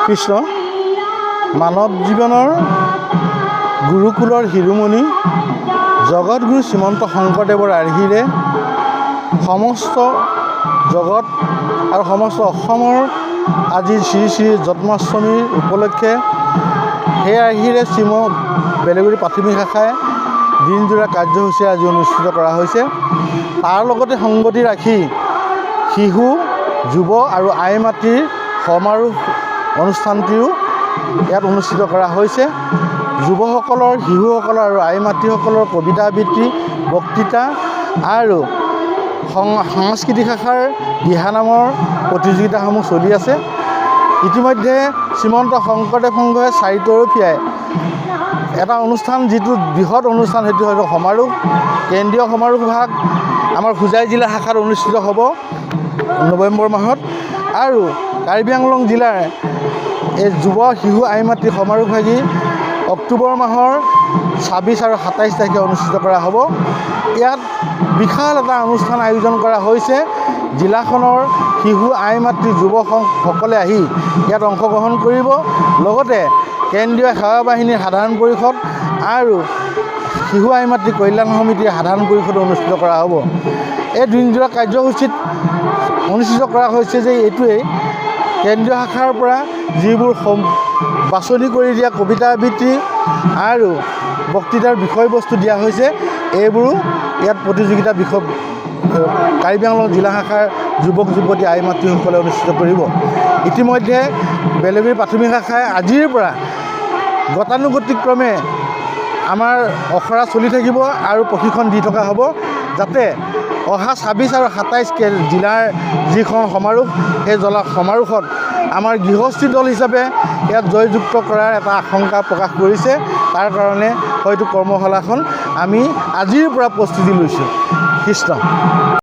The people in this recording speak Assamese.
কৃষ্ণ মানৱ জীৱনৰ গুৰুকুলৰ শিৰোমণি জগতগুৰু শ্ৰীমন্ত শংকৰদেৱৰ আৰ্হিৰে সমস্ত জগত আৰু সমস্ত অসমৰ আজি শ্ৰী শ্ৰী জন্মাষ্টমীৰ উপলক্ষে সেই আৰ্হিৰে বেলেগুৰি প্ৰাথমিক শাখাই দিনজোৰা কাৰ্যসূচী আজি অনুষ্ঠিত কৰা হৈছে। তাৰ লগতে সংগতি ৰাখি শিশু যুৱ আৰু আই মাতৃৰ সমাৰোহ অনুষ্ঠানটিও ইয়াত অনুষ্ঠিত কৰা হৈছে। যুৱসকলৰ শিশুসকলৰ আৰু আই মাতৃসকলৰ কবিতা আবৃত্তি বক্তৃতা আৰু সাংস্কৃতিক শাখাৰ দিহানামৰ প্ৰতিযোগিতাসমূহ চলি আছে। ইতিমধ্যে শ্ৰীমন্ত শংকৰদেৱ সংঘই চাৰিতৰফীয়াই এটা অনুষ্ঠান, যিটো বৃহৎ অনুষ্ঠান, সেইটো হয়তো সমাৰোহ, কেন্দ্ৰীয় সমাৰোহ ভাগ আমাৰ হোজাই জিলা শাখাত অনুষ্ঠিত হ'ব নৱেম্বৰ মাহত, আৰু কাৰ্বি আংলং জিলাৰ এই যুৱ শিশু আই মাতৃ সমাৰোহভাগী অক্টোবৰ মাহৰ 26 আৰু 27 তাৰিখে অনুষ্ঠিত কৰা হ'ব। ইয়াত বিশাল এটা অনুষ্ঠান আয়োজন কৰা হৈছে। জিলাখনৰ শিশু আই মাতৃ যুৱকসকলে আহি ইয়াত অংশগ্ৰহণ কৰিব। লগতে কেন্দ্ৰীয় সেৱা বাহিনীৰ সাধাৰণ পৰিষদ আৰু শিশু আই মাতৃ কল্যাণ সমিতিৰ সাধাৰণ পৰিষদ অনুষ্ঠিত কৰা হ'ব। এই দিনজোৰা কাৰ্যসূচীত অনুষ্ঠিত কৰা হৈছে যে এইটোৱেই কেন্দ্ৰীয় শাখাৰ পৰা যিবোৰ বাছনি কৰি দিয়া কবিতা আবৃত্তি আৰু বক্তৃতাৰ বিষয়বস্তু দিয়া হৈছে, এইবোৰো ইয়াত প্ৰতিযোগিতা কাৰ্বি আংলং জিলা শাখাৰ যুৱক যুৱতী আই মাতৃসকলে অনুষ্ঠিত কৰিব। ইতিমধ্যে বেলেগুৰি প্ৰাথমিক শাখাই আজিৰ পৰা গতানুগতিক্ৰমে আমাৰ আখৰা চলি থাকিব আৰু প্ৰশিক্ষণ দি থকা হ'ব, যাতে অহা 26 আৰু 27 জিলাৰ যিখন সমাৰোহ, সেই সমাৰোহত আমাৰ গৃহস্থী দল হিচাপে ইয়াত জয়যুক্ত কৰাৰ এটা আশংকা প্ৰকাশ কৰিছে। তাৰ কাৰণে হয়তো কৰ্মশালাখন আমি আজিৰ পৰা প্ৰস্তুতি লৈছোঁ। কৃষ্ণ।